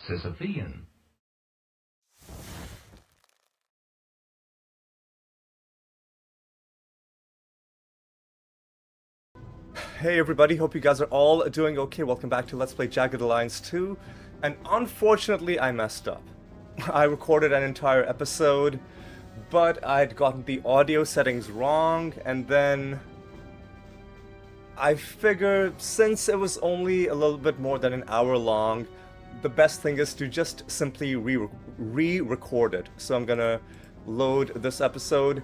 Sisyphean. Hey everybody, hope you guys are all doing okay. Welcome back to Let's Play Jagged Alliance 2. And unfortunately, I messed up. I recorded an entire episode, but I'd gotten the audio settings wrong, and then I figured since it was only a little bit more than an hour long, the best thing is to just simply re-record it. So I'm gonna load this episode.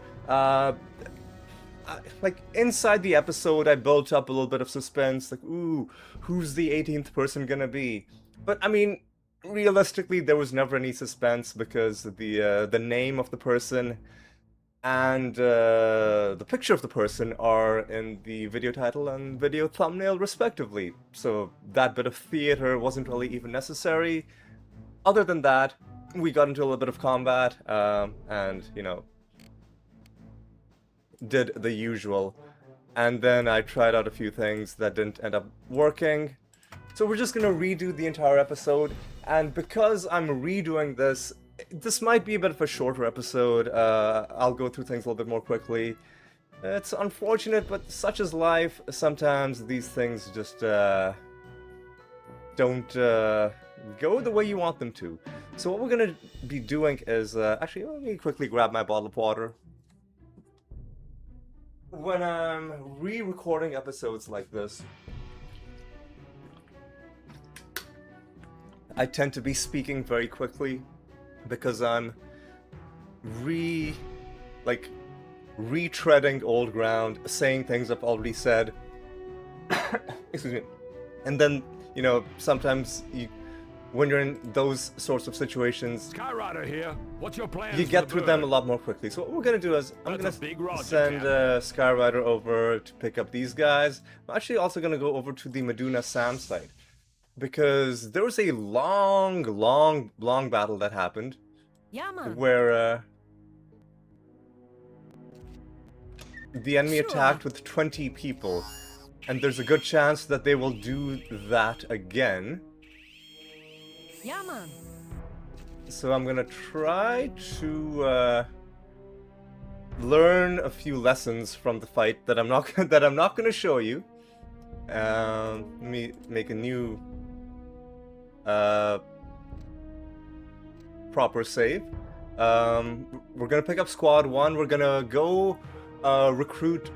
Like, inside the episode, I built up a little bit of suspense, like, ooh, who's the 18th person gonna be? But, I mean, realistically, there was never any suspense because the name of the person and the picture of the person are in the video title and video thumbnail, respectively. So that bit of theater wasn't really even necessary. Other than that, we got into a little bit of combat, and, you know, did the usual, and then I tried out a few things that didn't end up working. So we're just gonna redo the entire episode, and because I'm redoing this, this might be a bit of a shorter episode. I'll go through things a little bit more quickly. It's unfortunate, but such is life. Sometimes these things just don't go the way you want them to. So what we're gonna be doing is, actually, let me quickly grab my bottle of water. When I'm re-recording episodes like this, I tend to be speaking very quickly because I'm retreading old ground, saying things I've already said. Excuse me. And then, you know, sometimes when you're in those sorts of situations, Skyrider here. What's your plan? you get through them a lot more quickly. So what we're gonna do is I'm gonna send Skyrider over to pick up these guys. I'm actually also gonna go over to the Meduna Sam site because there was a long battle that happened where the enemy attacked with 20 people, and there's a good chance that they will do that again. Yeah, man. So I'm gonna try to learn a few lessons from the fight that I'm not gonna show you. Let me make a new proper save. We're gonna pick up Squad 1. We're gonna go recruit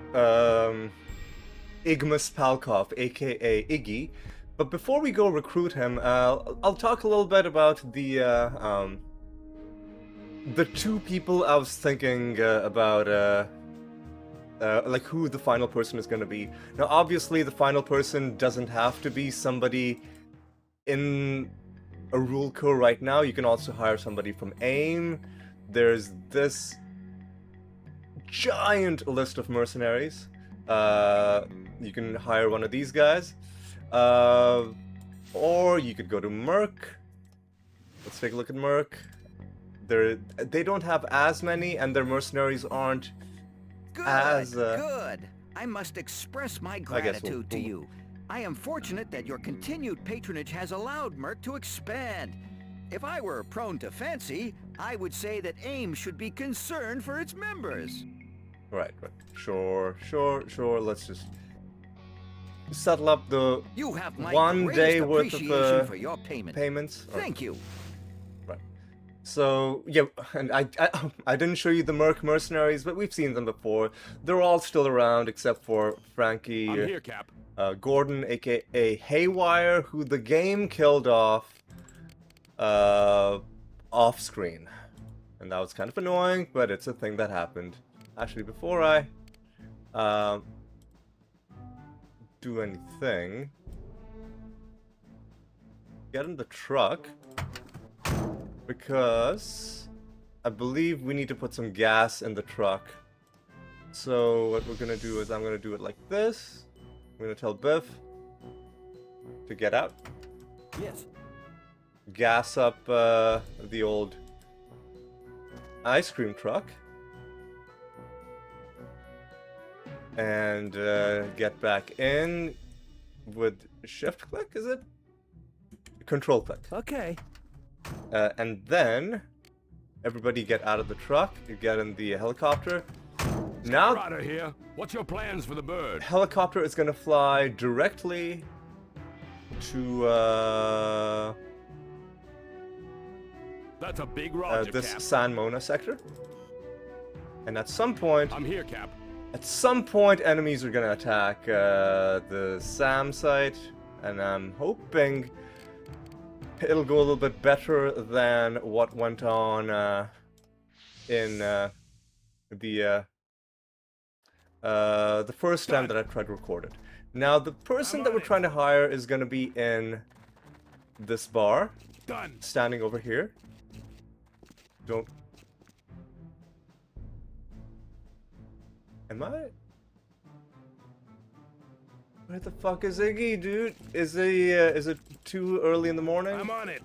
Igmus Palkov, aka Iggy. But before we go recruit him, I'll talk a little bit about the two people I was thinking about, like who the final person is going to be. Now, obviously, the final person doesn't have to be somebody in a rule core right now. You can also hire somebody from AIM. There's this giant list of mercenaries. You can hire one of these guys. Or you could go to Merc. Let's take a look at Merc. They don't have as many, and their mercenaries aren't as good. I must express my gratitude to you. I am fortunate that your continued patronage has allowed Merc to expand. If I were prone to fancy, I would say that AIM should be concerned for its members. Right. Sure. Let's just settle up the you have my 1 day worth of for your payments. Thank you. Right. So yeah, and I didn't show you the Merc mercenaries, but we've seen them before. They're all still around except for Frankie. I'm here, Cap. Gordon, aka Haywire, who the game killed off screen, and that was kind of annoying, but it's a thing that happened. Actually, before I do anything, get in the truck, because I believe we need to put some gas in the truck. So what we're gonna do is I'm gonna do it like this. I'm gonna tell Biff to get out. Yes. Gas up the old ice cream truck. And get back in with shift click, is it? Control click. Okay. And then everybody get out of the truck, you get in the helicopter. Now, Rider here. What's your plans for the bird? helicopter is gonna fly directly to That's a big Roger, this Cap. San Mona sector. And at some point, I'm here, Cap. enemies are gonna attack the SAM site, and I'm hoping it'll go a little bit better than what went on in the first time that I tried to record it. Now, the person that we're trying to hire is gonna be in this bar, Done. standing over here. Don't. Am I? Where the fuck is Iggy, dude? Is it too early in the morning? I'm on it.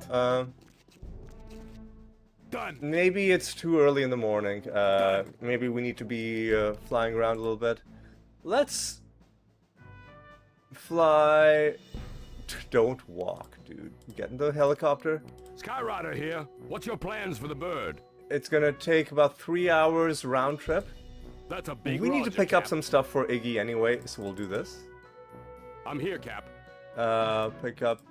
Done. Maybe it's too early in the morning. Maybe we need to be flying around a little bit. Let's fly. Don't walk, dude. Get in the helicopter. Skyrider here. What's your plans for the bird? It's gonna take about 3 hours round trip. That's a big We need to Roger, pick up Cap. some stuff for Iggy anyway, so we'll do this. I'm here, Cap. Pick up,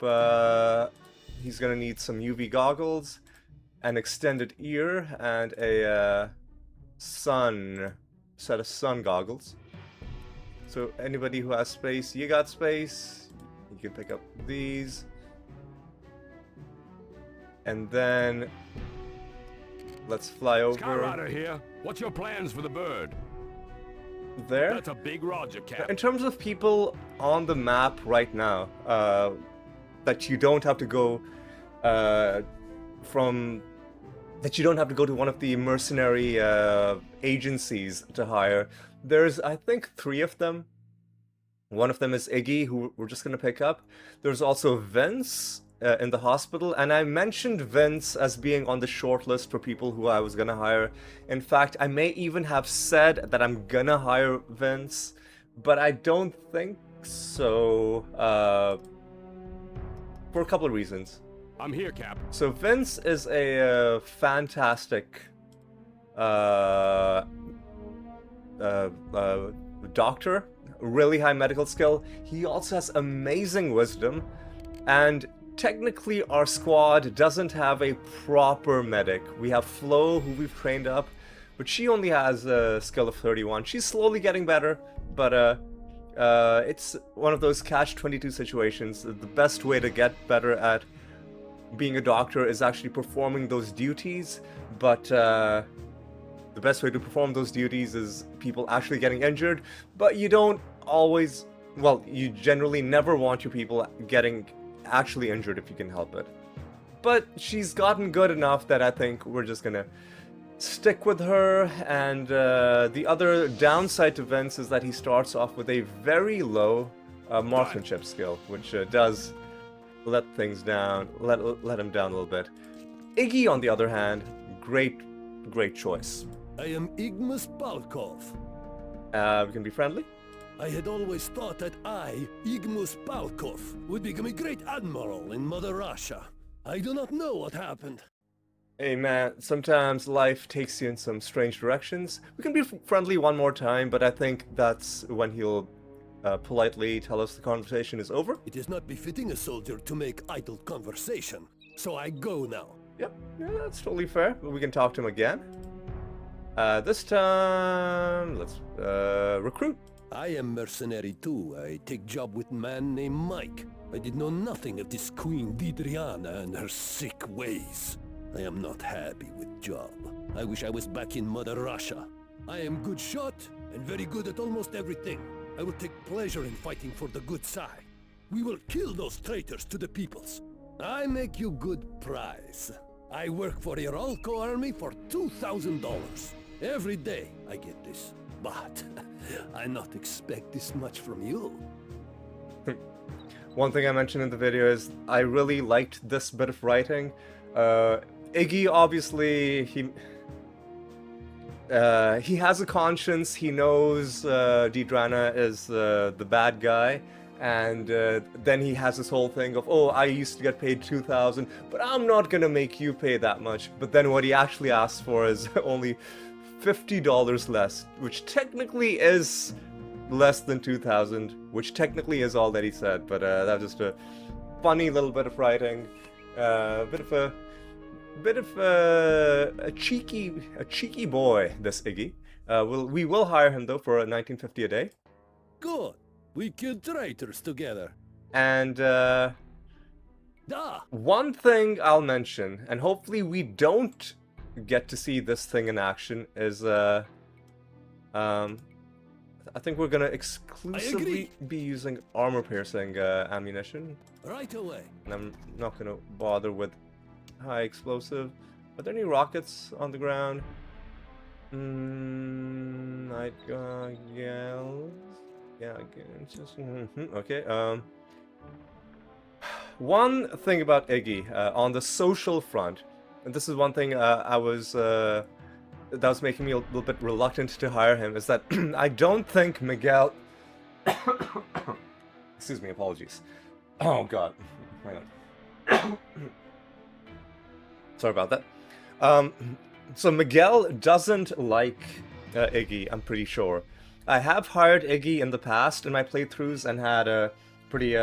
he's gonna need some UV goggles, an extended ear, and a set of sun goggles. So anybody who has space, you got space, you can pick up these. And then let's fly over Skyrider here. What's your plans for the bird? there. That's a big Roger, Cap. In terms of people on the map right now, that you don't have to go that you don't have to go to one of the mercenary agencies to hire. There's, I think, 3 of them. One of them is Iggy, who we're just gonna pick up. There's also Vince in the hospital, and I mentioned Vince as being on the short list for people who I was gonna hire. In fact, I may even have said that I'm gonna hire Vince, but I don't think so, for a couple of reasons. I'm here, Cap. So Vince is a fantastic doctor, really high medical skill. He also has amazing wisdom, and technically our squad doesn't have a proper medic. We have Flo, who we've trained up, but she only has a skill of 31. She's slowly getting better, but it's one of those catch-22 situations. The best way to get better at being a doctor is actually performing those duties, but the best way to perform those duties is people actually getting injured, but you don't always, well, you generally never want your people getting actually injured if you can help it. But she's gotten good enough that I think we're just gonna stick with her, and the other downside to Vince is that he starts off with a very low marksmanship skill, which does let things down, let him down a little bit. Iggy, on the other hand, great choice. I am Igmus Palkov. We can be friendly. I had always thought that I, Igmus Palkov, would become a great admiral in Mother Russia. I do not know what happened. Hey man, sometimes life takes you in some strange directions. We can be friendly one more time, but I think that's when he'll politely tell us the conversation is over. It is not befitting a soldier to make idle conversation, so I go now. Yep, yeah, that's totally fair. But we can talk to him again. This time, let's recruit. I am mercenary too. I take job with man named Mike. I did know nothing of this Queen Didriana and her sick ways. I am not happy with job. I wish I was back in Mother Russia. I am good shot and very good at almost everything. I will take pleasure in fighting for the good side. We will kill those traitors to the peoples. I make you good price. I work for Iralco army for $2,000. Every day I get this. But I not expect this much from you. One thing I mentioned in the video is I really liked this bit of writing. Iggy, obviously, he has a conscience. He knows Didrana is the bad guy, And then he has this whole thing of, oh, I used to get paid 2,000, but I'm not gonna make you pay that much. But then what he actually asks for is only $50 less, which technically is less than 2,000, which technically is all that he said. But that was just a funny little bit of writing, bit of a cheeky boy, this Iggy. We will hire him though for $19.50 a day. Good. We killed traitors together. And Ah! one thing I'll mention, and hopefully we don't get to see this thing in action, is I think we're gonna exclusively be using armor-piercing ammunition. Right away. And I'm not gonna bother with high explosive. Are there any rockets on the ground? Night goggles. Yeah, just okay. One thing about Iggy on the social front, and this is one thing that was making me a little bit reluctant to hire him, is that I don't think Miguel. Excuse me, apologies. Oh God, hang on. Sorry about that. So Miguel doesn't like Iggy, I'm pretty sure. I have hired Iggy in the past in my playthroughs and had a pretty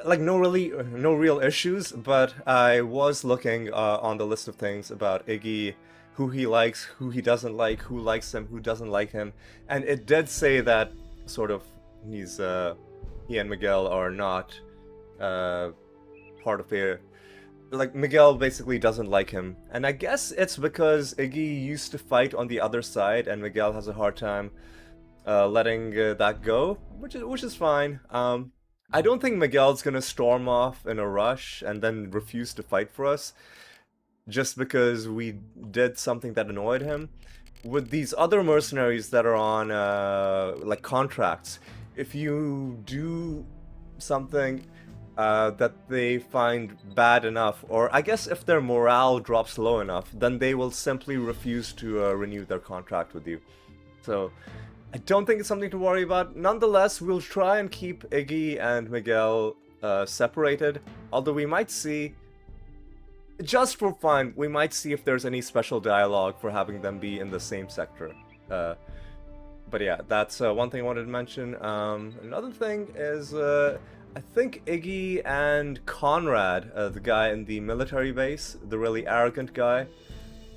like no real issues, but I was looking on the list of things about Iggy, who he likes, who he doesn't like, who likes him, who doesn't like him, and it did say that sort of he and Miguel are not part of a. Like, Miguel basically doesn't like him, and I guess it's because Iggy used to fight on the other side, and Miguel has a hard time letting that go, which is fine. I don't think Miguel's gonna storm off in a rush and then refuse to fight for us, just because we did something that annoyed him. With these other mercenaries that are on like contracts, if you do something that they find bad enough, or I guess if their morale drops low enough, then they will simply refuse to renew their contract with you. So I don't think it's something to worry about. Nonetheless, we'll try and keep Iggy and Miguel separated, although we might see, just for fun, we might see if there's any special dialogue for having them be in the same sector. But yeah, that's one thing I wanted to mention. Another thing is, I think Iggy and Conrad, the guy in the military base, the really arrogant guy,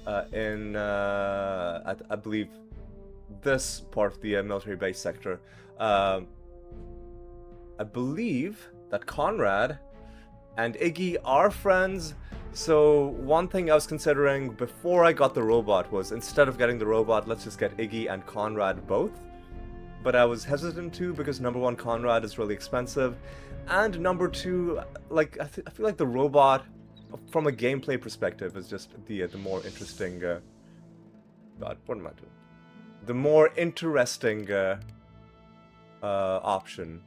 I believe this part of the military base sector, I believe that Conrad and Iggy are friends. So one thing I was considering before I got the robot was, instead of getting the robot, let's just get Iggy and Conrad both. But I was hesitant to, because number one, Conrad is really expensive, and number two, like I feel like the robot, from a gameplay perspective, is just the more interesting. God, what am I doing? The more interesting option.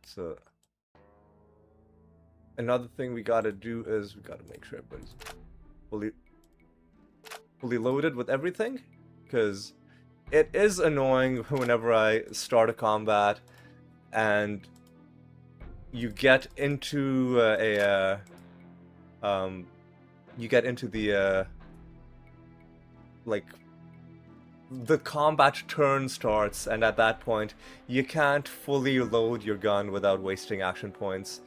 So another thing we gotta do is we gotta make sure everybody's fully loaded with everything, because it is annoying whenever I start a combat and you get into the like the combat turn starts, and at that point you can't fully load your gun without wasting action points.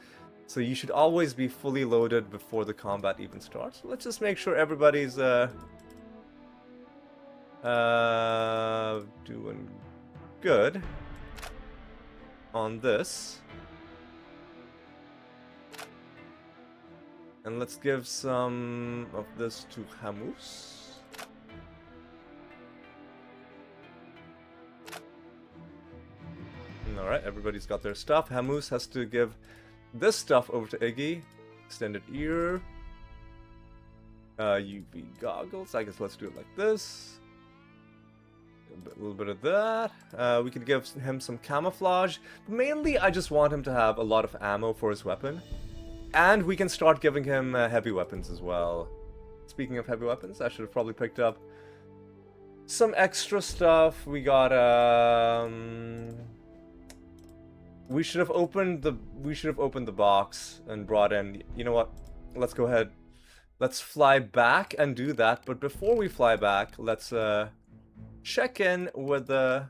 So you should always be fully loaded before the combat even starts. Let's just make sure everybody's doing good on this. And let's give some of this to Igmus. Alright, everybody's got their stuff. Igmus has to give this stuff over to Iggy. Extended ear. UV goggles. I guess let's do it like this. A little bit of that. We could give him some camouflage. But mainly, I just want him to have a lot of ammo for his weapon. And we can start giving him heavy weapons as well. Speaking of heavy weapons, I should have probably picked up some extra stuff. We got We should have opened the box and brought in. You know what? Let's go ahead. Let's fly back and do that. But before we fly back, let's check in with the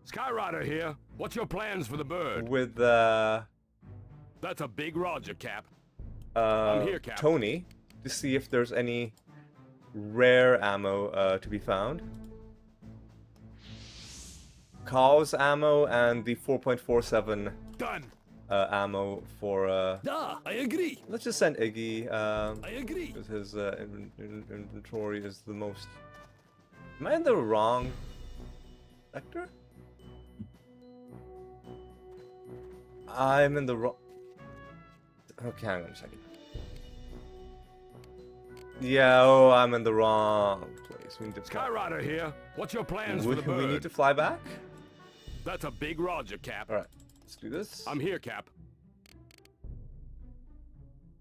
Skyrider here. What's your plans for the bird? with That's a big Roger, Cap. I'm here, Cap. Tony to see if there's any rare ammo to be found. Cause ammo and the 4.47 Done. ammo for I agree. let's just send Iggy I agree. because his inventory is the most. Am I in the wrong sector? I'm in the wrong. Okay, hang on a second. Yeah, oh, I'm in the wrong place. We need to Skyrider here. What's your plans for the we bird? need to fly back? That's a big Roger, Cap. Alright, let's do this. I'm here, Cap.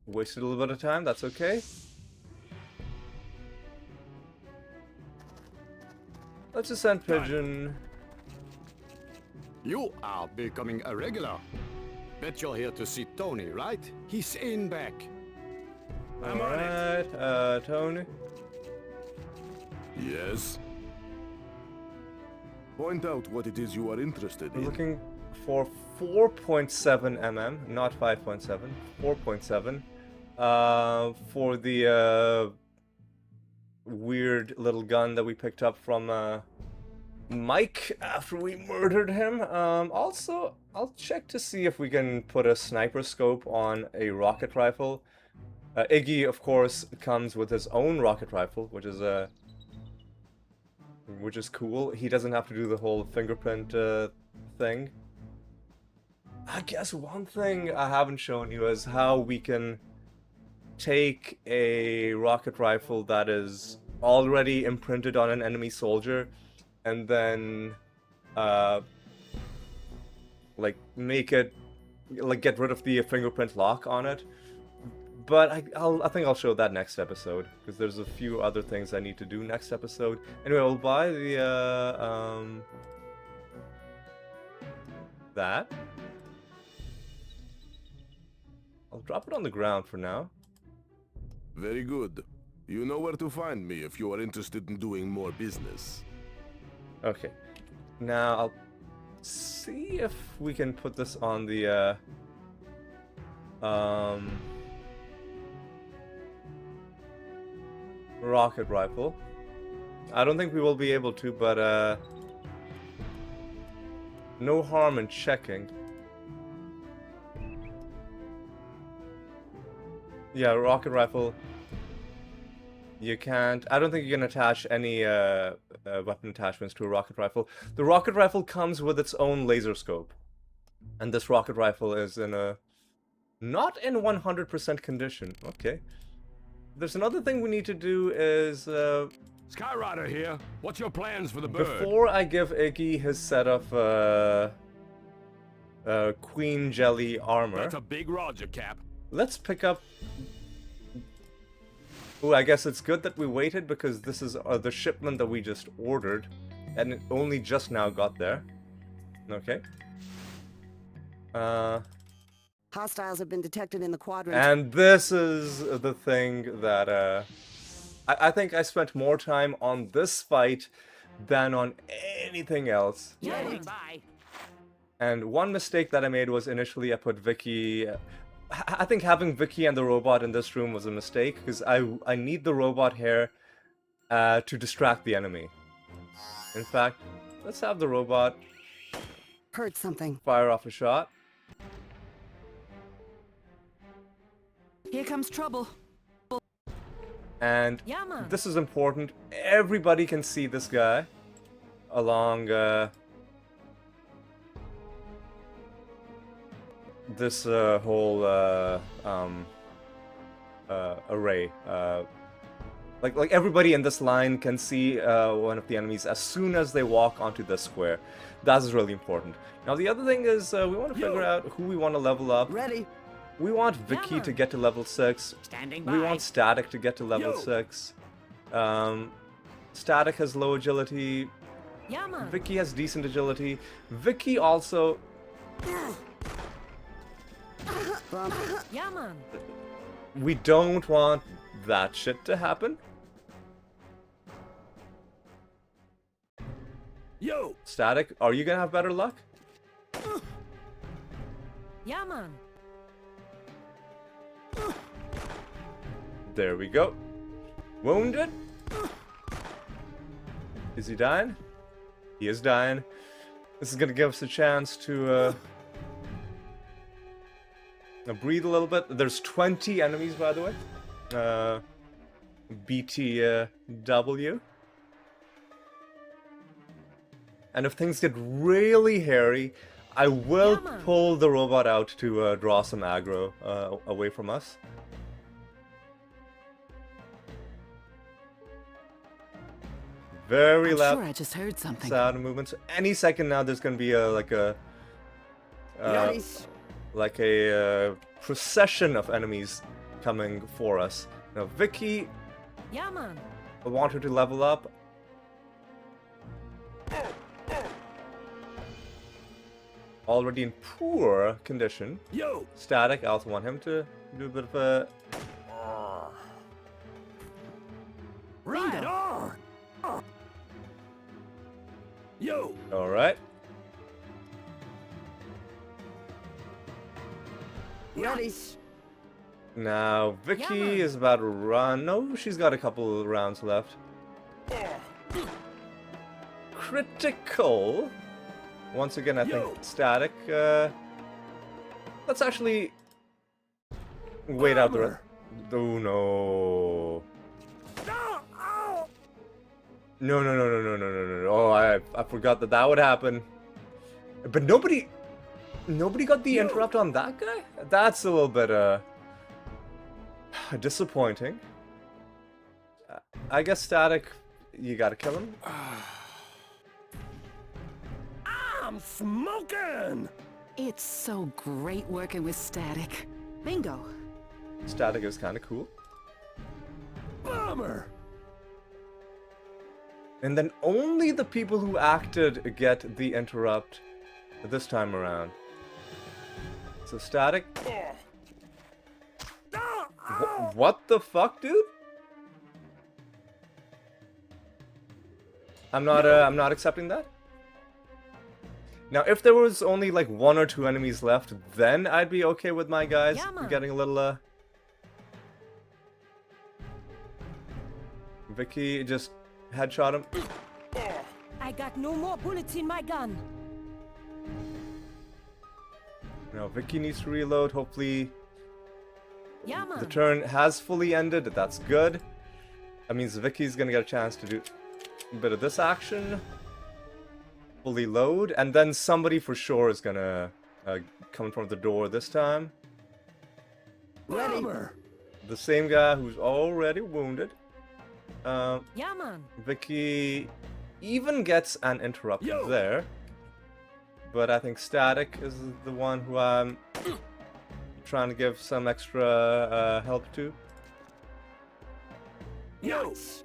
Wasted a little bit of time, that's okay. Let's just send Pigeon. You are becoming a regular. Bet you're here to see Tony, right? He's in back. I'm on it. Alright, Tony. Yes? Point out what it is you are interested We're in. looking for 4.7 mm, not 5.7, 4.7. For the weird little gun that we picked up from Mike after we murdered him. Also, I'll check to see if we can put a sniper scope on a rocket rifle. Iggy, of course, comes with his own rocket rifle, which is cool. He doesn't have to do the whole fingerprint thing. I guess one thing I haven't shown you is how we can take a rocket rifle that is already imprinted on an enemy soldier and then like make it, like get rid of the fingerprint lock on it. But I think I'll show that next episode, because there's a few other things I need to do next episode. Anyway, we'll buy the that. I'll drop it on the ground for now. Very good. You know where to find me if you are interested in doing more business. Okay. Now I'll see if we can put this on the rocket rifle. I don't think we will be able to, but no harm in checking. Yeah, rocket rifle. You can't. I don't think you can attach any weapon attachments to a rocket rifle. The rocket rifle comes with its own laser scope, and this rocket rifle is in a not in 100% condition. Okay. There's another thing we need to do is Skyrider here. What's your plans for the bird? before I give Iggy his set of Queen Jelly armor. That's a big Roger, Cap. Let's pick up. Oh, I guess it's good that we waited, because this is the shipment that we just ordered, and it only just now got there. Okay. Hostiles have been detected in the quadrant. And this is the thing that I think I spent more time on this fight than on anything else. Standing by. And one mistake that I made was initially I put Vicky. I think having Vicky and the robot in this room was a mistake, because I need the robot here to distract the enemy. In fact, let's have the robot Heard something. fire off a shot. Here comes trouble. And Yeah, man. this is important. Everybody can see this guy along this whole array. Like everybody in this line can see one of the enemies as soon as they walk onto the square. That is really important. Now the other thing is we want to figure out who we want to level up. Ready. We want Vicky to get to level 6. Standing by. We want Static to get to level 6. Static has low agility. Yeah, man. Vicky has decent agility. Vicky also Yeah, man. We don't want that shit to happen. Yo! Static, are you gonna have better luck? Yeah, man. There we go. Wounded. Is he dying? He is dying. This is gonna give us a chance to breathe a little bit. There's 20 enemies, by the way. BTW. And if things get really hairy, I will pull the robot out to draw some aggro away from us. Very loud. Sure, I just heard something. Sound movements. Any second now, there's gonna be like a procession of enemies coming for us. Now, Vicky, Yeah, man. I want her to level up. Already in poor condition. Yo! Static, I also want him to do a bit of a... Right on! Yo! Alright. Ready. Now, Vicky Yeah, man. is about to run. No, she's got a couple rounds left. Critical. Once again, I think Static. Let's actually wait out the rest. Oh no. No. Oh, I forgot that would happen. But nobody got the interrupt on that guy? That's a little bit disappointing. I guess Static, you gotta kill him. I'm smoking! It's so great working with Static. Bingo. Static is kind of cool. Bummer! And then only the people who acted get the interrupt this time around. So Static. What the fuck, dude? I'm not accepting that. Now, if there was only like 1 or 2 enemies left, then I'd be okay with my guys getting a little Vicky just headshot him. I got no more bullets in my gun. Now Vicky needs to reload. Hopefully Yeah, man. the turn has fully ended. That's good. That means Vicky's gonna get a chance to do a bit of this action. Fully load, and then somebody for sure is gonna come in front of the door this time. Ready. The same guy who's already wounded. Yeah, man. Vicky even gets an interrupt there. But I think Static is the one who I'm trying to give some extra help to. Yes.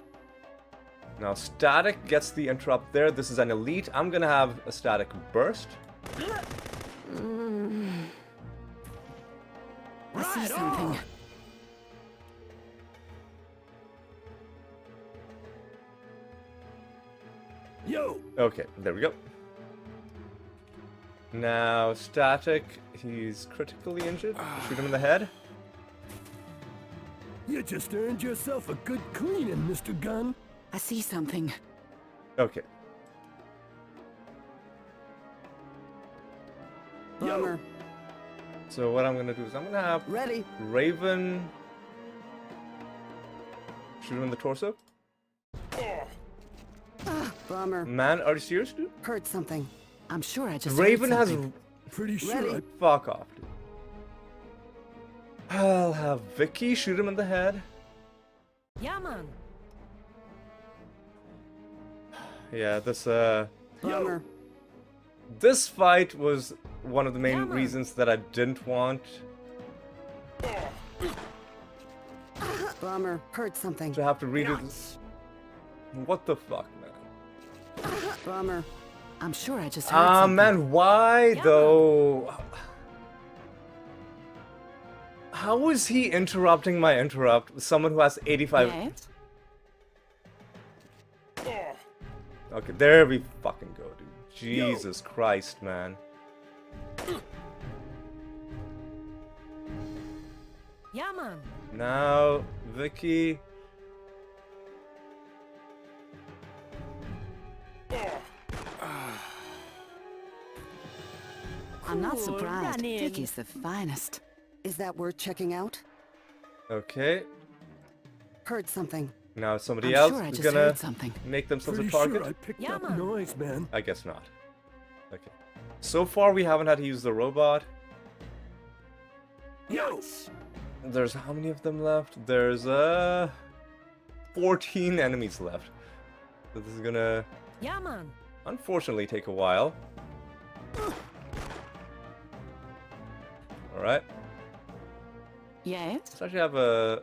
Now Static gets the interrupt there. This is an elite. I'm gonna have a Static burst. I see something. Yo! Okay, there we go. Now Static, he's critically injured. Shoot him in the head. You just earned yourself a good cleaning, Mr. Gunn. I see something. Okay. Bummer. So what I'm gonna do is I'm gonna have Ready. Raven shoot him in the torso. Bummer. Man, are you serious, dude? Heard something. I'm sure I just Raven heard has something. Pretty sure Ready. I... fuck off, dude. I'll have Vicky shoot him in the head. Yeah, man. Yeah, this Bummer. this fight was one of the main Yeah, man. reasons that I didn't want Bummer. Heard something. to have to redo this. What the fuck, man? Bummer. I'm sure I just heard something. Man, why Yeah. though? How is he interrupting my interrupt with someone who has 85? Yes? Okay, there we fucking go, dude. Jesus Christ, man. Yeah, man. Now, Vicky. I'm not Cool surprised. running. Vicky's the finest. Is that worth checking out? Okay. Heard something. Now somebody I'm else sure I is just gonna heard something. make themselves Pretty a target. sure I picked Yeah, up man. noise, man. I guess not. Okay. So far, we haven't had to use the robot. Yes. There's how many of them left? There's 14 enemies left. So this is gonna Yeah, man. unfortunately take a while. All right. Yes? Let's actually have a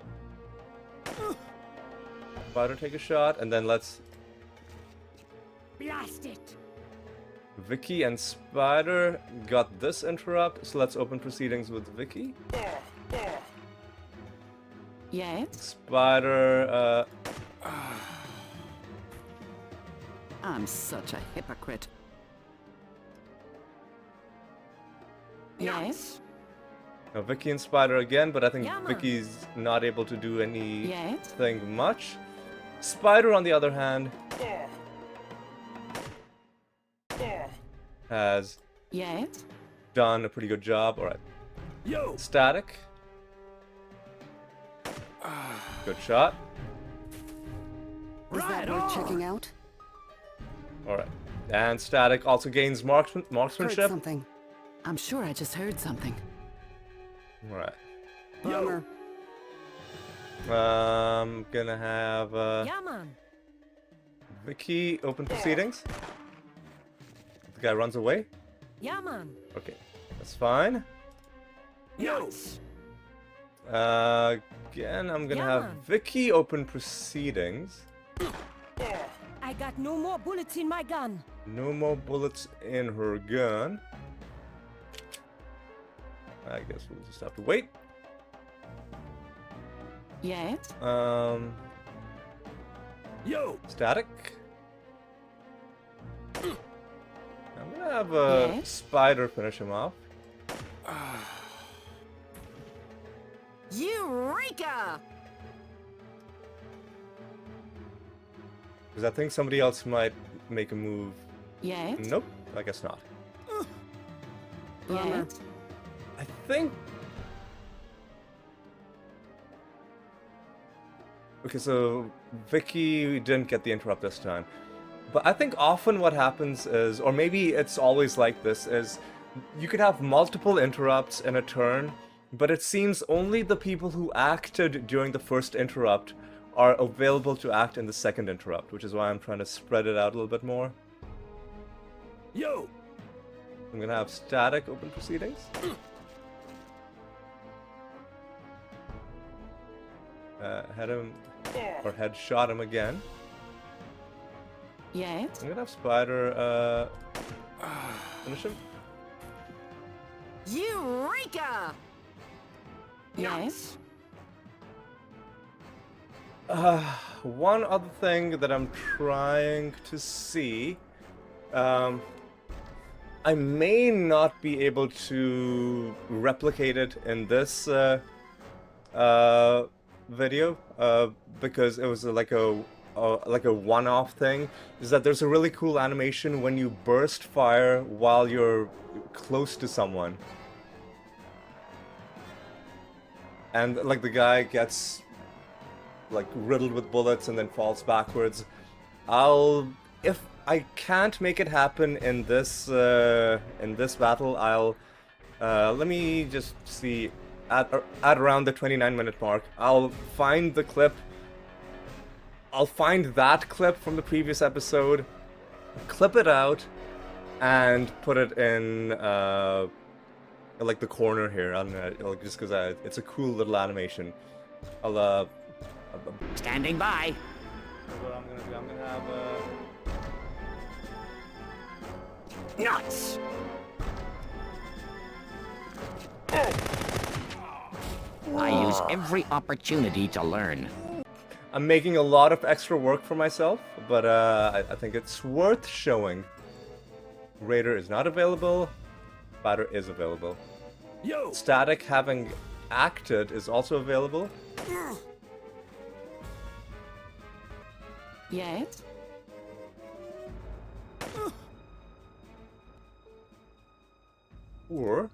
Spider take a shot, and then let's Blast it. Vicky and Spider got this interrupt, so let's open proceedings with Vicky. Yes? Spider, I'm such a hypocrite. Yes? now Vicky and Spider again, but I think Yeah, man. Vicky's not able to do Yes? anything much. Spider, on the other hand, has Yes? done a pretty good job. All right. Yo! Static. Good shot. Is that worth checking out? All right. And Static also gains Heard marksmanship. something. I'm sure I just heard something. All right. Bummer. I'm gonna have Yeah, man. Vicky open proceedings. The guy runs away. Yeah, man. Okay, that's fine. Yes. Again, I'm gonna Yeah, have man. Vicky open proceedings. I got no more bullets in my gun. No more bullets in her gun. I guess we'll just have to wait. Yes? Yo! Static. I'm gonna have a Yes? Spider finish him off. Eureka! Because I think somebody else might make a move. Yes? Nope, I guess not. Bummer. Yes? I think. Okay, so Vicky didn't get the interrupt this time. But I think often what happens is, or maybe it's always like this, is you could have multiple interrupts in a turn, but it seems only the people who acted during the first interrupt are available to act in the second interrupt, which is why I'm trying to spread it out a little bit more. Yo! I'm gonna have Static open proceedings. Head him, or headshot him again. Yes? I'm gonna have Spider, finish him. Eureka! Yes? One other thing that I'm trying to see, I may not be able to replicate it in this video, because it was like a one-off thing. Is that there's a really cool animation when you burst fire while you're close to someone, and like the guy gets like riddled with bullets and then falls backwards. If I can't make it happen in this battle, I'll let me just see at around the 29-minute mark. I'll find the clip. I'll find that clip from the previous episode, clip it out, and put it in like the corner here. Like, just because it's a cool little animation. Standing by. What I'm gonna do, I'm gonna have Nuts! I use every opportunity to learn. I'm making a lot of extra work for myself, but I think it's worth showing. Raider is not available. Spider is available. Yo! Static, having acted, is also available. Yes? Or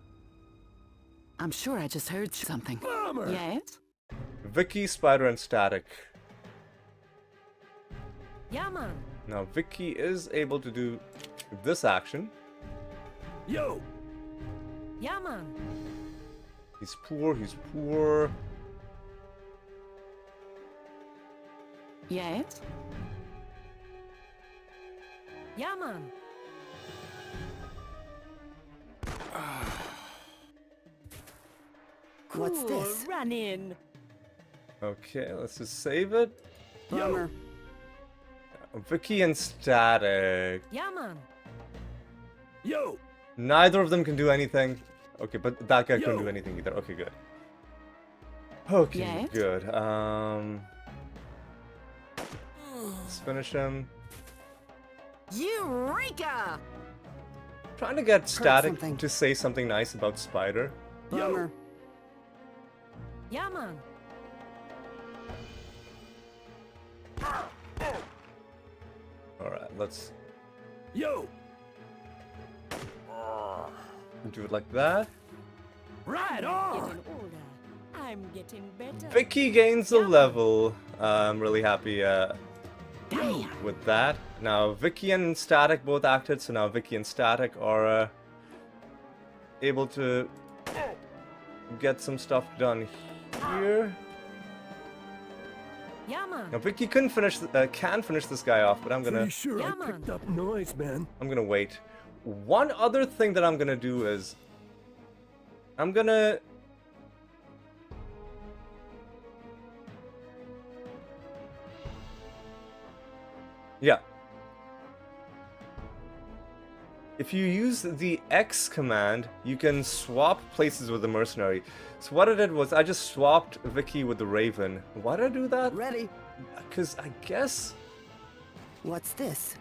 I'm sure I just heard something. Bomber! Yes? Vicky, Spider, and Static. Yeah, man. Now, Vicky is able to do this action. Yo! Yeah, man. He's poor, he's poor. Yes? Yeah, man. What's Cool this? running. Okay, let's just save it. Bummer. Vicky and Static. Yeah, man. Yo! Neither of them can do anything. Okay, but that guy couldn't Yo. do anything either. Okay, good. Okay, Yes? good. Let's finish him. Eureka! Trying to get Static something. to say something nice about Spider. Bummer. Yeah, man. Alright, let's Yo! do it like that. Right on! Getting older. I'm getting better. Vicky gains a level. I'm really happy Damn. with that. Now, Vicky and Static both acted, so now Vicky and Static are able to get some stuff done here. Yeah, man. Now, Vicky can finish this guy off, but I'm Pretty gonna sure Yeah, I picked man. up noise, man. wait. One other thing that I'm gonna do is I'm gonna yeah. If you use the X command, you can swap places with the mercenary. So what I did was I just swapped Vicky with the Raven. Why did I do that? Ready? Because I guess What's this?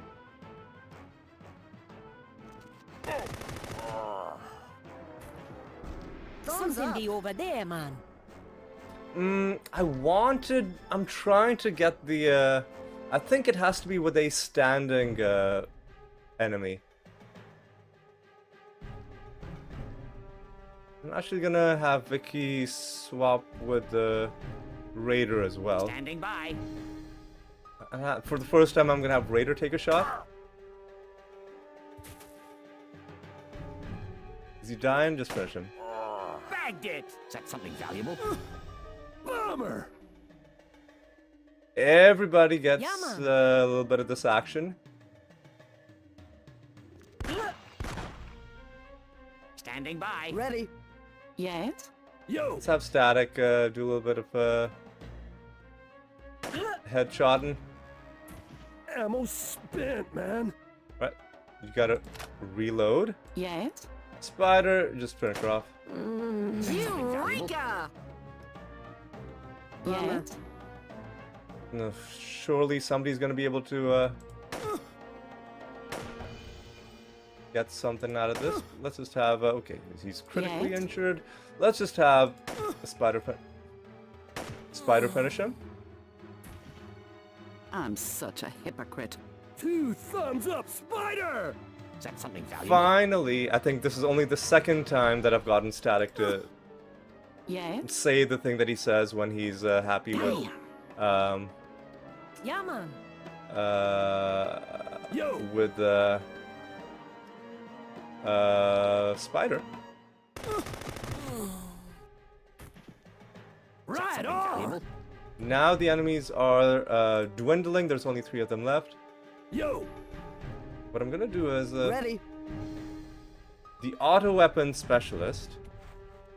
Something be over there, man. I'm trying to get the, I think it has to be with a standing, enemy. I'm actually gonna have Vicky swap with the Raider as well. Standing by. For the first time, I'm gonna have Raider take a shot. Is he dying? Just finish him. Bagged it. Is that something valuable? Bomber! Everybody gets Yeah, man. a little bit of this action. Standing by. Ready? Yes? Yo! Let's have Static do a little bit of headshotting. Ammo spent, man. Right, you gotta reload. Yes? Spider, just finish her off. Eureka! Yes? No, surely somebody's gonna be able to get something out of this. Let's just have okay, he's critically Yes. injured. Let's just have a Spider finish him. I'm such a hypocrite. 2 thumbs up, Spider! Is that something valuable? Finally, I think this is only the second time that I've gotten Static to Yes? say the thing that he says when he's happy with Yeah, man. Yo! with Spider. Right Something on! valuable? Now the enemies are dwindling. There's only 3 of them left. Yo! What I'm gonna do is Ready? the auto weapon specialist.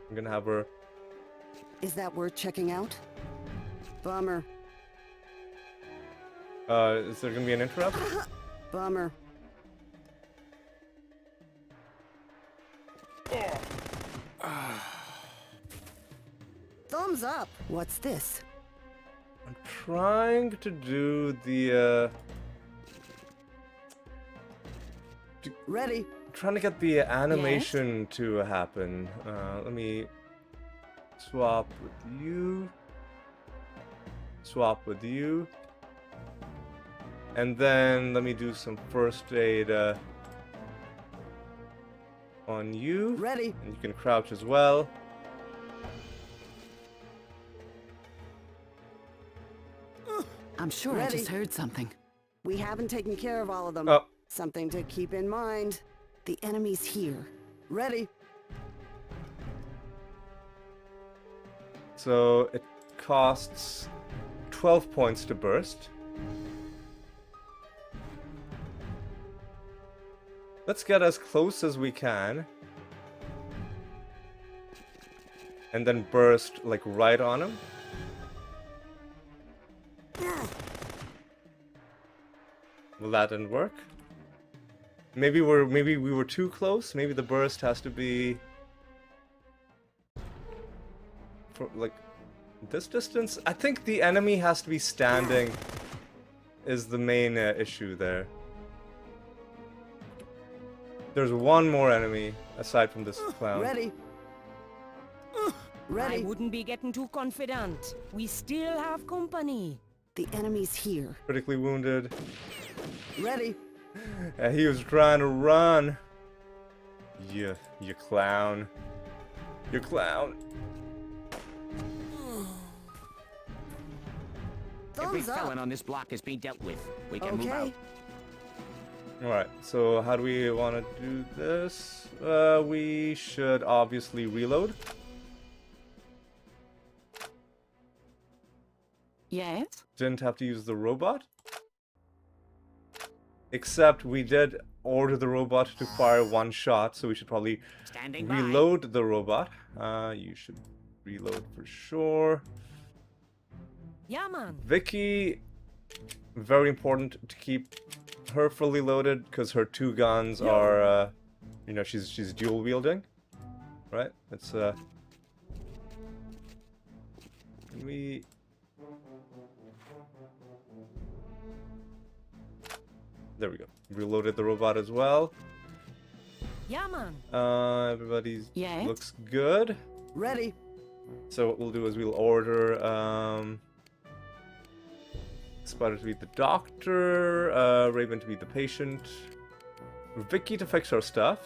I'm gonna have her. Is that worth checking out? Bummer. Is there gonna be an interrupt? Bummer. Thumbs up. What's this? I'm trying to do the Ready. trying to get the animation to happen. Let me swap with you. Swap with you. And then let me do some first aid on you. Ready. And you can crouch as well. I'm sure I just heard something. We haven't taken care of all of them. Oh. Something to keep in mind. The enemy's here. Ready. So it costs 12 points to burst. Let's get as close as we can. And then burst like right on him. Well, that didn't work. Maybe we were too close. Maybe the burst has to be for like this distance. I think the enemy has to be standing is the main issue there. There's one more enemy aside from this clown. Ready. Ready. I wouldn't be getting too confident. We still have company. The enemy's here. Critically wounded. Ready. He was trying to run. You clown. You clown. Every Thumbs up. felon on this block is being dealt with. We can move out. Okay. Alright, so how do we want to do this? We should obviously reload. Yes? Didn't have to use the robot. Except we did order the robot to fire one shot, so we should probably Standing by. reload the robot. You should reload for sure. Yeah, man. Vicky, very important to keep her fully loaded because her two guns are, you know, she's dual wielding, right? It's we. There we go. Reloaded the robot as well. Yeah, man. Everybody's Yes? looks good. Ready. So what we'll do is we'll order Spider to be the doctor, Raven to be the patient, Vicky to fix our stuff.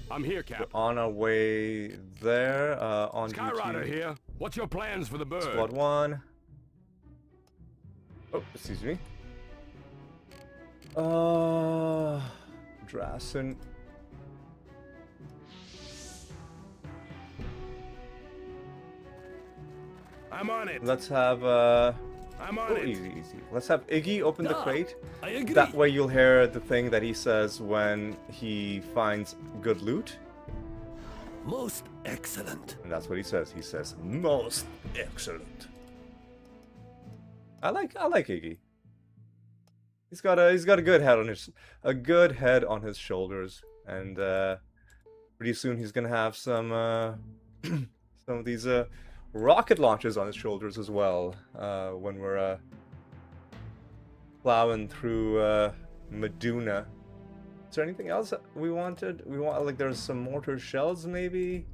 I'm here, Cap. On our way there, on Skyrider duty. here. What's your plans for the bird? Squad 1. Oh, excuse me. Drassen. I'm on it. Let's have I'm on it. easy. Let's have Iggy open the crate. I agree. That way you'll hear the thing that he says when he finds good loot. Most excellent. And that's what he says. He says, most excellent. I like Iggy. He's got a good head on his shoulders, and pretty soon he's gonna have some some of these rocket launches on his shoulders as well. When we're plowing through Meduna. Is there anything else we wanted? We want like there's some mortar shells maybe.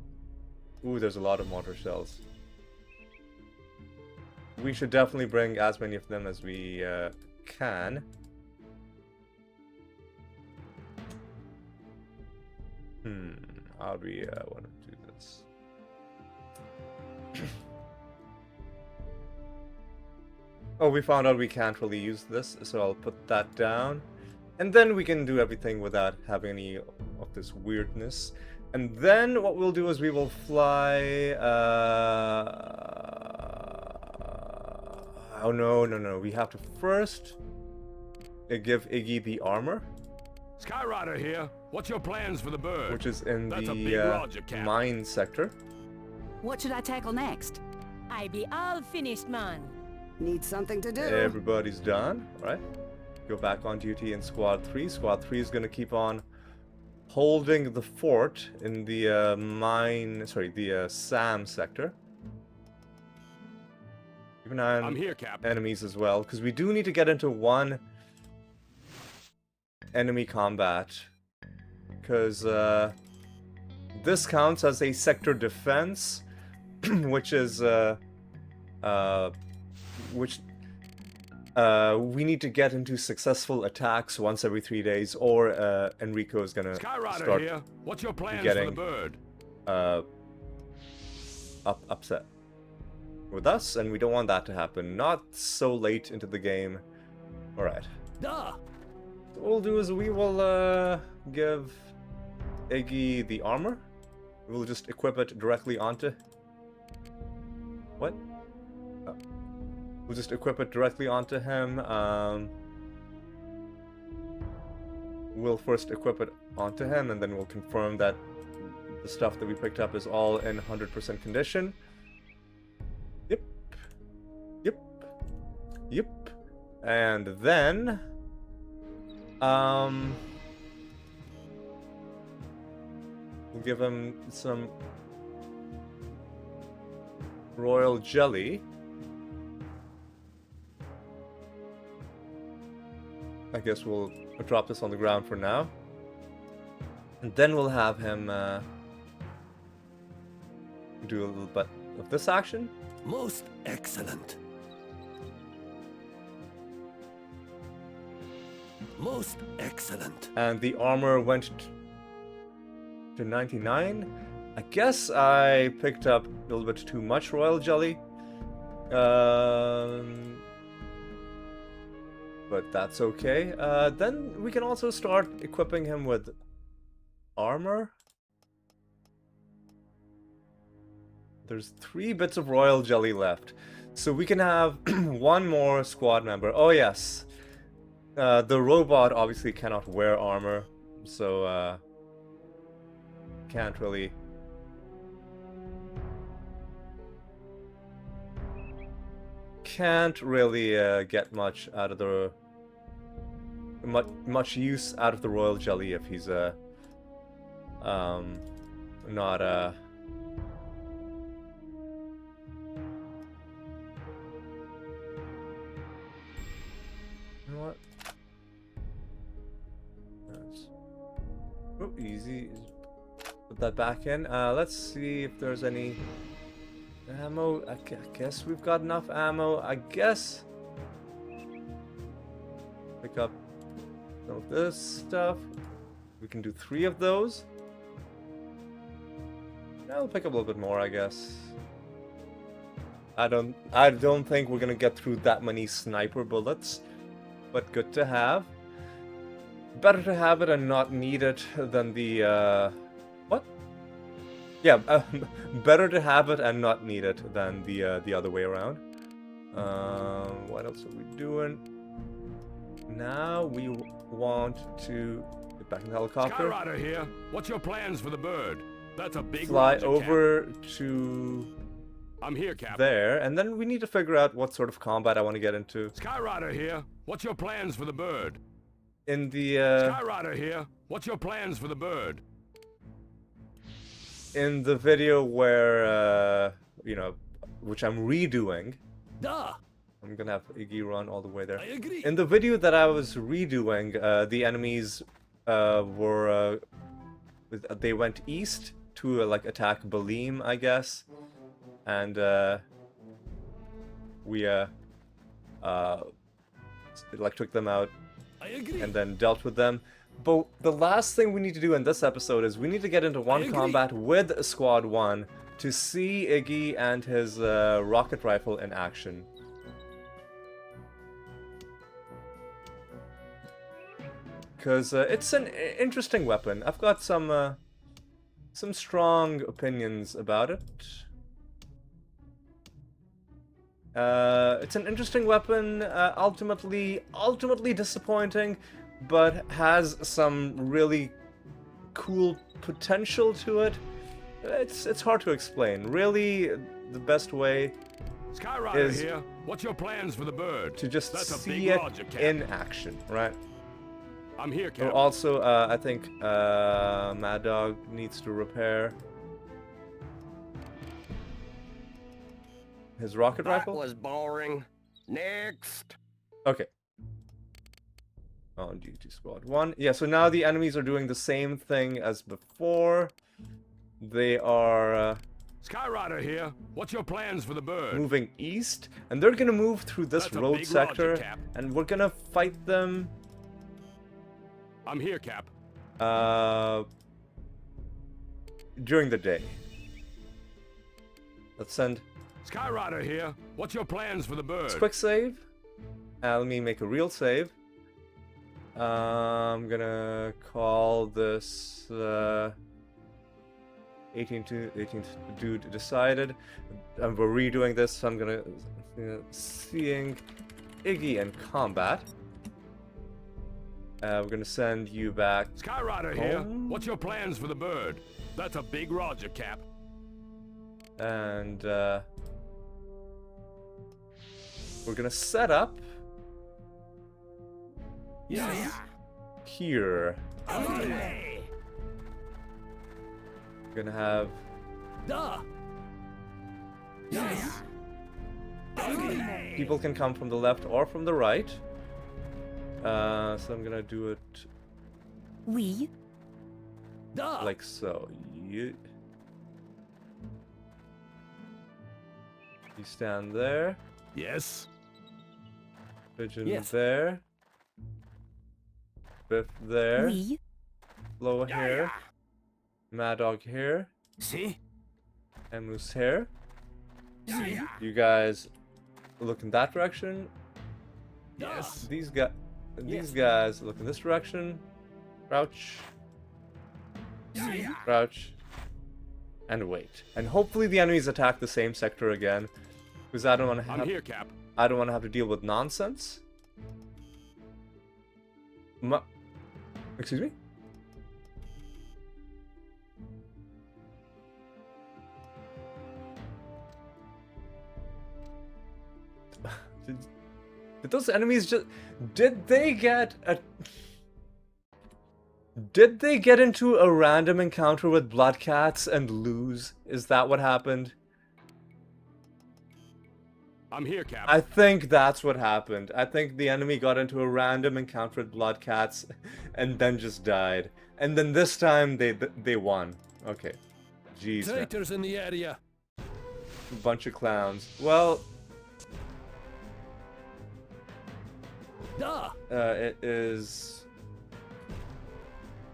Ooh, there's a lot of mortar shells. We should definitely bring as many of them as we can. How do we want to do this? Oh, we found out we can't really use this, so I'll put that down. And then we can do everything without having any of this weirdness. And then what we'll do is we will fly... Oh, no. We have to first give Iggy the armor. Skyrider here. What's your plans for the bird? Which is in That's a big the Roger, Cap. mine sector. What should I tackle next? I be all finished, man. Need something to do. Everybody's done, right? Go back on duty in Squad 3. Squad 3 is going to keep on holding the fort in the SAM sector. Keep an eye on I'm here, Cap. enemies as well, because we do need to get into one enemy combat, because this counts as a sector defense, which is we need to get into successful attacks once every 3 days, or Enrico is gonna start here. What's your plans getting for the bird? upset with us, and we don't want that to happen. Not so late into the game. All right. Duh. What we'll do is we will give Iggy the armor. We'll just equip it directly onto. What? We'll just equip it directly onto him. We'll first equip it onto him, and then we'll confirm that the stuff that we picked up is all in 100% condition. Yep. Yep. Yep. And then... we'll give him some royal jelly. I guess we'll drop this on the ground for now. And then we'll have him do a little bit of this action. Most excellent. Most excellent. And the armor went to 99. I guess I picked up a little bit too much royal jelly. But that's okay. Then we can also start equipping him with armor. There's 3 bits of royal jelly left. So we can have one more squad member. Oh yes. The robot obviously cannot wear armor. So can't really... get much out of the much use out of the royal jelly if he's not you know what? Nice. Oh, easy. Put that back in. Let's see if there's any ammo. I guess we've got enough ammo. I guess pick up some of this stuff. We can do 3 of those. I'll pick up a little bit more, I guess. I don't think we're gonna get through that many sniper bullets, but good to have. Better to have it and not need it than the what? Yeah, better to have it and not need it than the other way around. What else are we doing? Now we want to get back in the helicopter. Skyrider here. What's your plans for the bird? That's a big fly Roger, over Cap. to I'm here, Cap. there, and then we need to figure out what sort of combat I want to get into. Skyrider here. What's your plans for the bird? In the Skyrider here. What's your plans for the bird? in the video where you know, which I'm redoing. Duh. I'm gonna have Iggy run all the way there. I agree. In the video that I was redoing, the enemies were they went east to like attack Balim, I guess, and we like took them out I agree. and then dealt with them. But the last thing we need to do in this episode is we need to get into one combat with Squad 1 to see Iggy and his rocket rifle in action. Because it's an interesting weapon. I've got some strong opinions about it. It's an interesting weapon, ultimately disappointing, but has some really cool potential to it. It's hard to explain. Really, the best way Skyrider is here. What's your plans for the bird? to just That's a see big it Roger, Cap. in action, right? I'm here, Oh, Captain. also, I think Mad Dog needs to repair his rocket rifle. was boring. Next. Okay. On duty squad 1. Yeah, so now the enemies are doing the same thing as before. They are Skyrider here. What's your plans for the bird? moving east, and they're gonna move through this That's a road big sector, Roger, Cap. and we're gonna fight them I'm here, Cap. during the day. Let's send Skyrider here. What's your plans for the bird? quick save. Let me make a real save. I'm gonna call this 18th dude decided. And we're redoing this, so I'm gonna seeing Iggy in combat. We're gonna send you back. Skyrider here. What's your plans for the bird? That's a big Roger, Cap. And we're gonna set up here. We're gonna have people can come from the left or from the right. So I'm gonna do it Oui. like so. You stand there. Yes. Pigeon Yes. there. Biff there. Oui. Flo here. Mad Dog here. See? Igmus here. You guys look in that direction. Yes. These guys look in this direction. Crouch. Crouch. And wait. And hopefully the enemies attack the same sector again. Because I don't want to I'm have here, Cap. I don't want to have to deal with nonsense. Excuse me? Did those enemies just... Did they get into a random encounter with blood cats and lose? Is that what happened? I'm here, Cap. I think that's what happened. I think the enemy got into a random encounter with blood cats and then just died. And then this time they won. Okay. Jeez. Man. Traitors in the area. Bunch of clowns. Well, it is.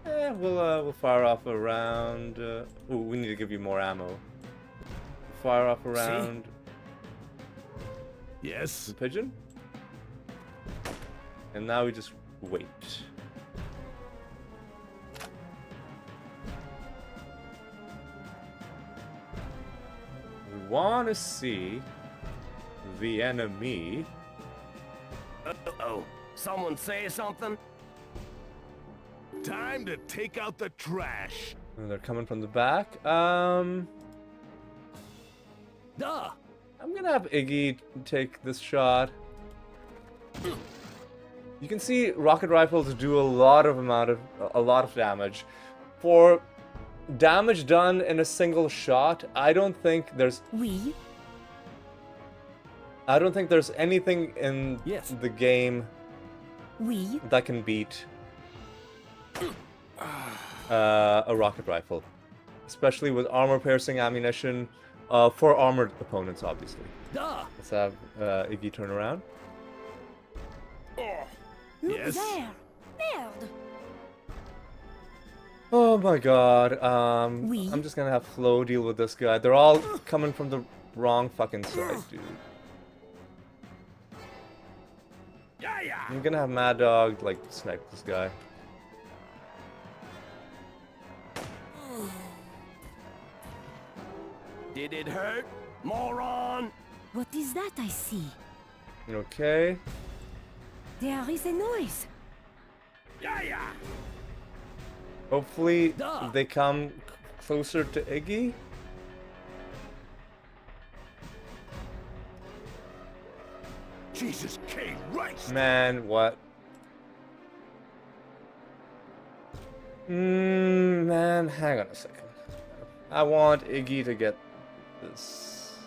We'll fire off a round. Ooh, we need to give you more ammo. Fire off a round. Yes. Pigeon. And now we just wait. We want to see the enemy. Uh-oh. Someone say something? Time to take out the trash. And they're coming from the back. I'm gonna have Iggy take this shot. You can see rocket rifles do a lot of damage. For damage done in a single shot, I don't think there's Oui. anything in the game Oui. that can beat a rocket rifle, especially with armor-piercing ammunition for armored opponents, obviously. Let's have Iggy turn around. Yes. There. Merde. Oh my god. Oui. I'm just gonna have Flo deal with this guy. They're all coming from the wrong fucking side, dude. I'm gonna have Mad Dog, like, snipe this guy. Did it hurt, moron? What is that I see? Okay. There is a noise. Hopefully they come closer to Iggy. Jesus K. Rice. Man, what? Man, hang on a second. I want Iggy to get this.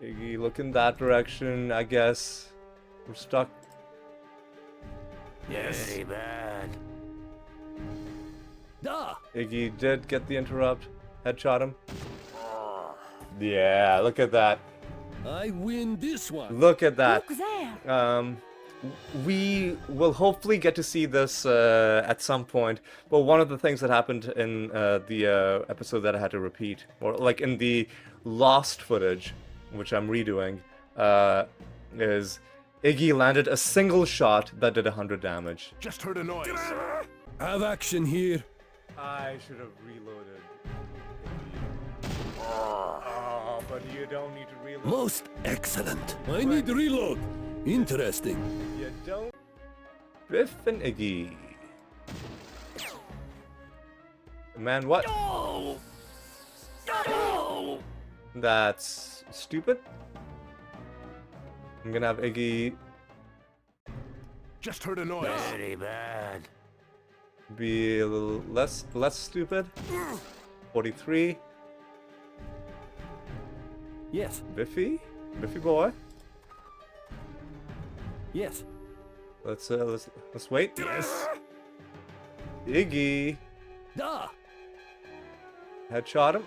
Iggy, look in that direction, I guess. We're stuck. Yes. Very bad. Da! Iggy did get the interrupt. Headshot him. Yeah, look at that. I win this one. Look at that. Look there. We will hopefully get to see this at some point. But one of the things that happened in the episode that I had to repeat, or like in the lost footage, which I'm redoing, is Iggy landed a single shot that did 100 damage. Just heard a noise. Have action here. I should have reloaded. Oh, but you don't need to reload. Most excellent. I need to reload. Interesting. You don't. Biff and Iggy. Man, what? No! No! That's stupid. I'm gonna have Iggy Just heard a noise. Very bad. be a little less stupid. 43. Yes. Biffy boy. Yes. Let's wait. Yes. Iggy. Da! Headshot him.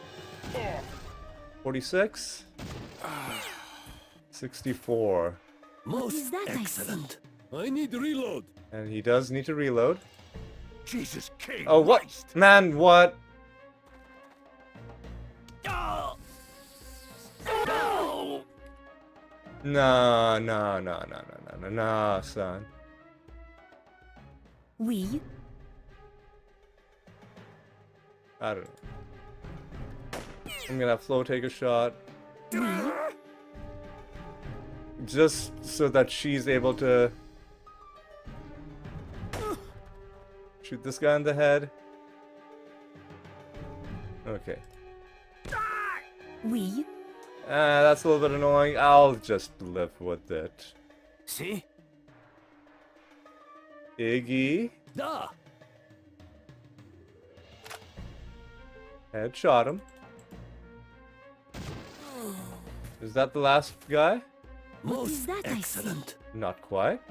46. 64. Most is that I see? excellent. I need to reload. And he does need to reload. Jesus King. Oh, what? Christ. Man, what? No! No! No, son. Oui. I don't know. I'm gonna have Flo take a shot. Just so that she's able to shoot this guy in the head. Okay. Oui. That's a little bit annoying. I'll just live with it. See? Iggy. Da! Headshot him. Is that the last guy? Most that I see? excellent. Not quite.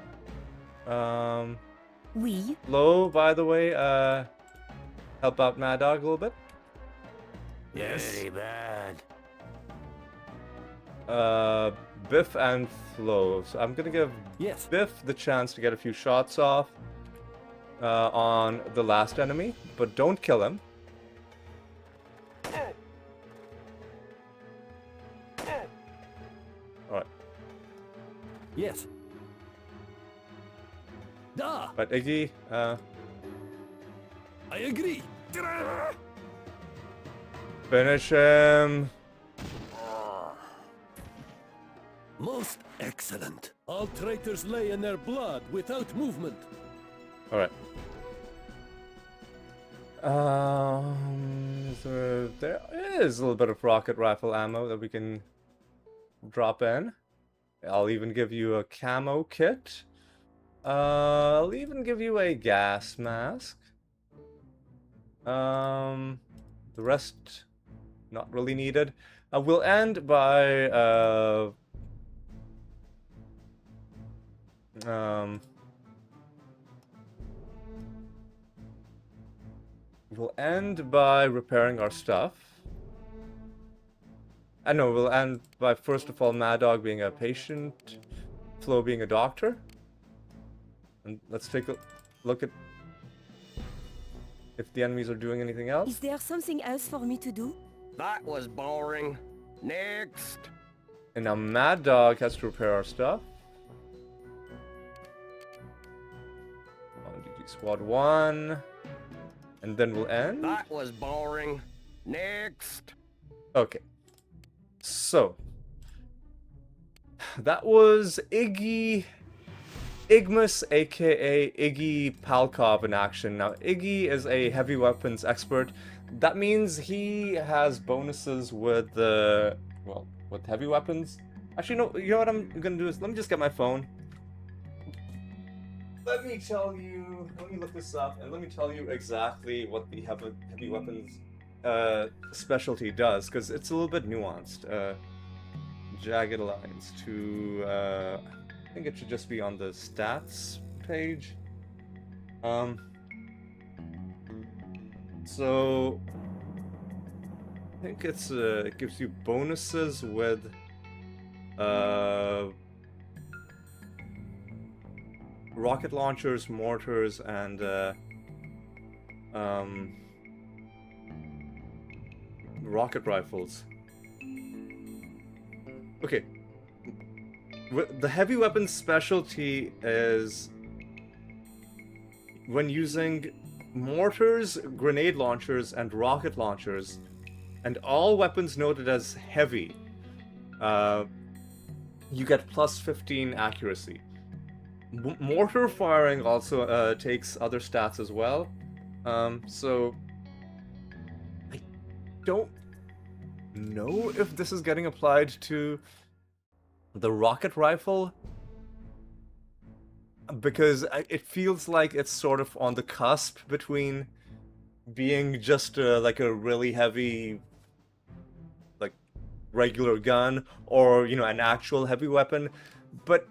Oui. Flo, by the way, help out Mad Dog a little bit. Yes. Very bad. Biff and Flo. So I'm gonna give Yes. Biff the chance to get a few shots off on the last enemy, but don't kill him. Alright, Yes. Da! but Iggy, I agree. finish him. Most excellent. All traitors lay in their blood without movement. Alright. There is a little bit of rocket rifle ammo that we can drop in. I'll even give you a camo kit. I'll even give you a gas mask. The rest, not really needed. We'll end by we'll end by repairing our stuff. I know, we'll end by first of all Mad Dog being a patient, Flo being a doctor. And let's take a look at if the enemies are doing anything else. Is there something else for me to do? That was boring. Next. And now Mad Dog has to repair our stuff. On GG Squad 1. And then we'll end. That was boring. Next. Okay. So. That was Iggy. Igmus, aka Iggy Palkov in action. Now, Iggy is a heavy weapons expert. That means he has bonuses with with heavy weapons. Actually, no, you know what I'm gonna do is let me just get my phone. let me tell you, let me look this up, and let me tell you exactly what the heavy weapons specialty does, because it's a little bit nuanced. Jagged lines to, I think it should just be on the stats page. So I think it's it gives you bonuses with rocket launchers, mortars, and rocket rifles. Okay. The heavy weapons specialty is when using mortars, grenade launchers, and rocket launchers, and all weapons noted as heavy, you get plus 15 accuracy. Mortar firing also takes other stats as well. So I don't know if this is getting applied to the rocket rifle, because it feels like it's sort of on the cusp between being just like a really heavy, like, regular gun, or, you know, an actual heavy weapon. But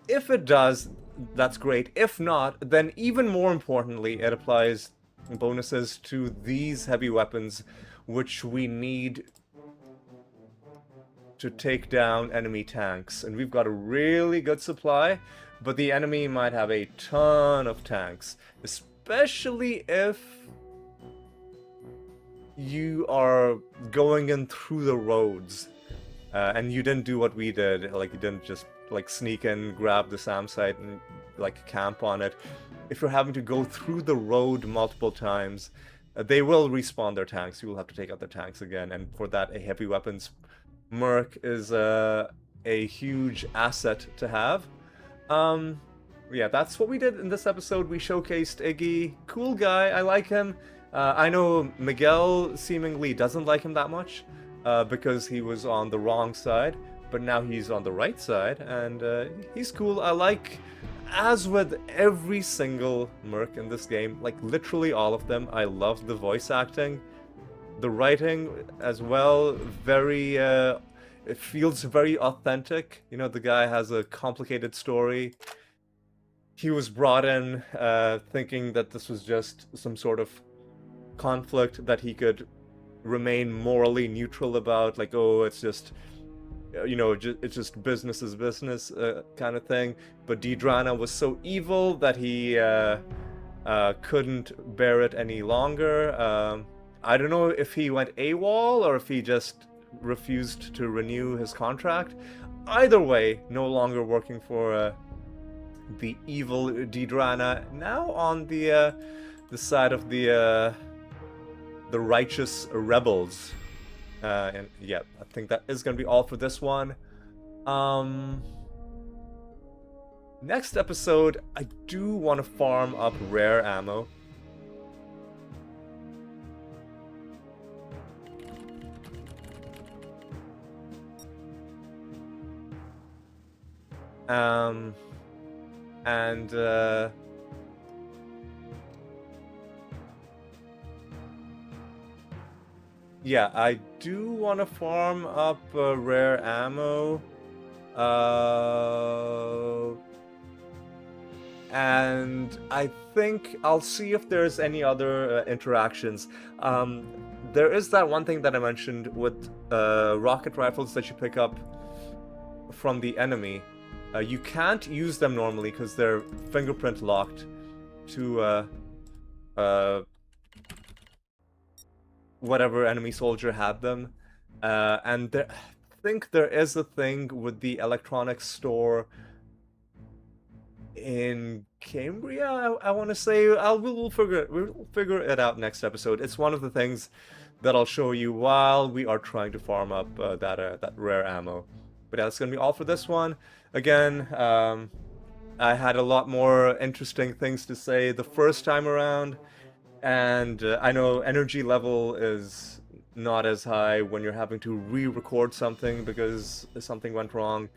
if it does, that's great. If not, then even more importantly, it applies bonuses to these heavy weapons, which we need to take down enemy tanks. And we've got a really good supply, but the enemy might have a ton of tanks, especially if you are going in through the roads, and you didn't do what we did. Like, you didn't just like sneak in, grab the SAM site, and like camp on it. If you're having to go through the road multiple times, they will respawn their tanks. You will have to take out their tanks again, and for that, a heavy weapons merc is a huge asset to have. Yeah, that's what we did in this episode. We showcased Iggy. Cool guy, I like him. I know Miguel seemingly doesn't like him that much, because he was on the wrong side, but now he's on the right side, and he's cool. I like, as with every single merc in this game, like literally all of them, I love the voice acting. The writing as well, very, it feels very authentic. You know, the guy has a complicated story. He was brought in thinking that this was just some sort of conflict that he could remain morally neutral about, like, oh, it's just, you know, it's just business is business kind of thing. But Didrana was so evil that he couldn't bear it any longer. I don't know if he went AWOL or if he just refused to renew his contract. Either way, no longer working for the evil Didrana. Now on the side of the righteous rebels. And yeah, I think that is going to be all for this one. Next episode, I do want to farm up rare ammo. Yeah, I do want to farm up rare ammo. And I think I'll see if there's any other interactions. There is that one thing that I mentioned with rocket rifles that you pick up from the enemy. You can't use them normally because they're fingerprint locked to whatever enemy soldier had them. And I think there is a thing with the electronics store in Cambria, I want to say. We'll figure it out next episode. It's one of the things that I'll show you while we are trying to farm up that rare ammo. But that's going to be all for this one. Again, I had a lot more interesting things to say the first time around, and I know energy level is not as high when you're having to re-record something because something went wrong.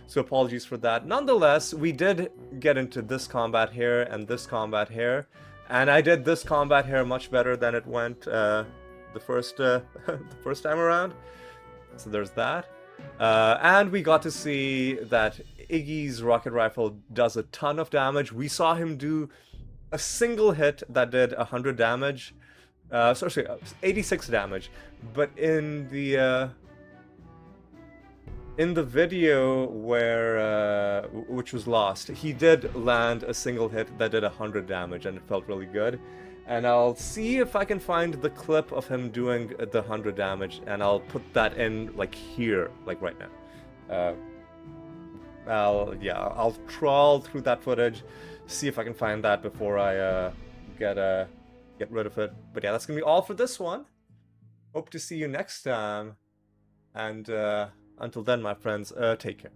So apologies for that. Nonetheless, we did get into this combat here and this combat here. And I did this combat here much better than it went the first time around. So there's that. And we got to see that Iggy's rocket rifle does a ton of damage. We saw him do a single hit that did 100 damage. Sorry, 86 damage. But in the video where which was lost, he did land a single hit that did 100 damage, and it felt really good. And I'll see if I can find the clip of him doing the 100 damage, and I'll put that in like here, like right now. I'll trawl through that footage, see if I can find that before I get rid of it. But yeah, that's gonna be all for this one. Hope to see you next time, and until then, my friends, take care.